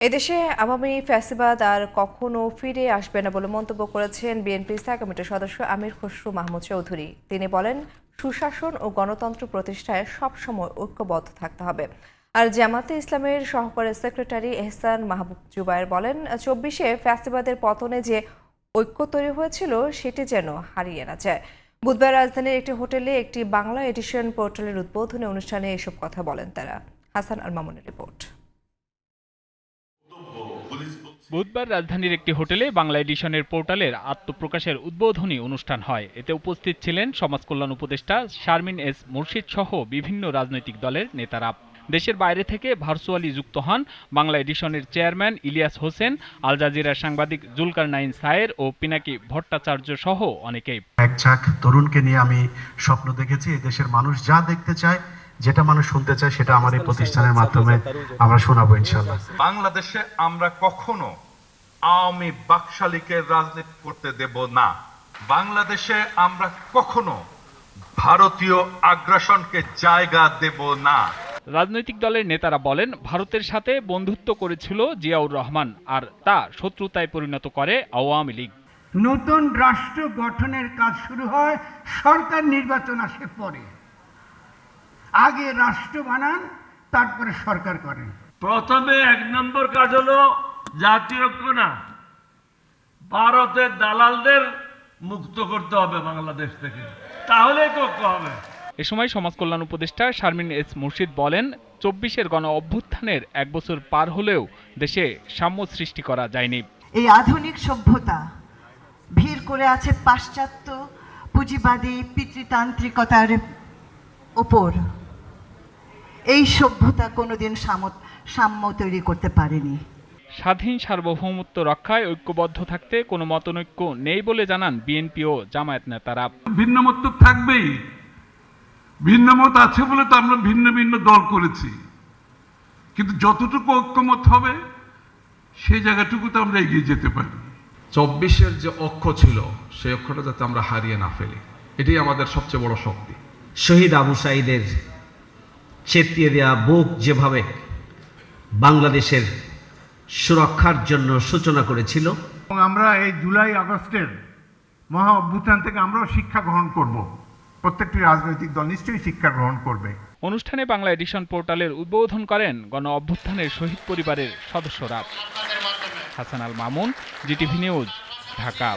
এদেশে আওয়ামী ফ্যাসিবাদ আর কখনো ফিরে আসবে না বলে মন্তব্য করেছেন বিএনপি স্থায়ী কমিটির সদস্য আমির খসরু মাহমুদ চৌধুরী। তিনি বলেন, সুশাসন ও গণতন্ত্র প্রতিষ্ঠায় সবসময় ঐক্যবদ্ধ থাকতে হবে। আর জামাতে ইসলামের সহকারী সেক্রেটারি এহসান মাহবুব জুবায়ের বলেন, ২৪-এ ফ্যাসিবাদের পতনে যে ঐক্য তৈরি হয়েছিল সেটি যেন হারিয়ে না যায়। বুধবার রাজধানীর একটি হোটেলে একটি বাংলা এডিশন পোর্টালের উদ্বোধনী অনুষ্ঠানে এসব কথা বলেন তারা। হাসান আল মামুনের রিপোর্ট। বুধবার রাজধানীর একটি হোটেলে বাংলা এডিশনের পোর্টালের আত্মপ্রকাশের উদ্বোধনী অনুষ্ঠান হয়। এতে উপস্থিত ছিলেন সমাজকল্যাণ উপদেষ্টা শারমিন এস মুর্শিদ সহ বিভিন্ন রাজনৈতিক দলের নেতারা। দেশের বাইরে থেকে ভার্চুয়ালি যুক্ত হন বাংলা এডিশনের চেয়ারম্যান ইলিয়াস হোসেন, আল জাজিরার সাংবাদিক জুলকারনাইন সায়ের ও পিনাকি ভট্টাচার্য সহ অনেকেই। এক ঝাঁক তরুণকে নিয়ে আমি স্বপ্ন দেখেছি, এই দেশের মানুষ যা দেখতে চায়, যেটা মানুষ শুনতে চায়, সেটা আমার এই প্রতিষ্ঠানের মাধ্যমে আমরা শোনাবো ইনশাআল্লাহ। বাংলাদেশে আমরা কখনো আওয়ামী বাকশালীকে রাজনীতি করতে দেব না। বাংলাদেশে আমরা কখনো ভারতীয় আগ্রাসনকে জায়গা দেব না। রাজনৈতিক দলের নেতারা বলেন, ভারতের সাথে বন্ধুত্ব করেছিল জিয়াউর রহমান, আর তা শত্রুতায় পরিণত করে আওয়ামী লীগ। নতুন রাষ্ট্র গঠনের কাজ শুরু হয়, সরকার নির্বাচন আসে পরে। আগে রাষ্ট্র বানান, তারপরে সরকার করেন। প্রথমে ১ নম্বর কাজ হলো জাতীয় ঐক্য না, ভারতের দালালদের মুক্ত করতে হবে বাংলাদেশ থেকে, তাহলেই তো ঐক্য হবে। এ সময় সমাজকল্যাণ উপদেষ্টা শারমিন এস মুর্শিদ বলেন, ২৪-এর গণ অভ্যুত্থানের ১ বছর পার হলেও দেশে সাম্য সৃষ্টি করা যায়নি। এই আধুনিক সভ্যতা ভিড় করে আছে পাশ্চাত্য পুঁজিবাদী পিতৃতান্ত্রিকতার ওপর। এই সভ্যতা কোনোদিন সাম্য তৈরি করতে পারেনি। স্বাধীন সার্বভৌমত্ব রক্ষায় ঐক্যবদ্ধ থাকতে কোনো মতানৈক্য নেই বলে জানান বিএনপি ও জামায়াত নেতারা। ভিন্নমত তো থাকবেই, ভিন্নমত আছে বলে তো আমরা ভিন্ন ভিন্ন দল করেছি, কিন্তু যতটুকু ঐক্যমত হবে সেই জায়গাটুকু তো আমরা এগিয়ে যেতে পারি। ২৪-এর যে অক্ষ ছিল সেই অক্ষটা যাতে আমরা হারিয়ে না ফেলি, এটাই আমাদের সবচেয়ে বড় শক্তি। শহীদ আবু সাঈদের চেতিয়ে দেওয়া বুক যেভাবে বাংলাদেশের সুরক্ষার জন্য সূচনা করেছিল, আমরা এই জুলাই আগস্টের মহা অভ্যুত্থান থেকে আমরাও শিক্ষা গ্রহণ করব। প্রত্যেকটি রাজনৈতিক দল নিশ্চয়ই শিক্ষা গ্রহণ করবে। অনুষ্ঠানে বাংলা এডিশন পোর্টালের উদ্বোধন করেন গণ অভ্যুত্থানের শহীদ পরিবারের সদস্যরা। Hasan Al Mamun, GTV news, Dhaka.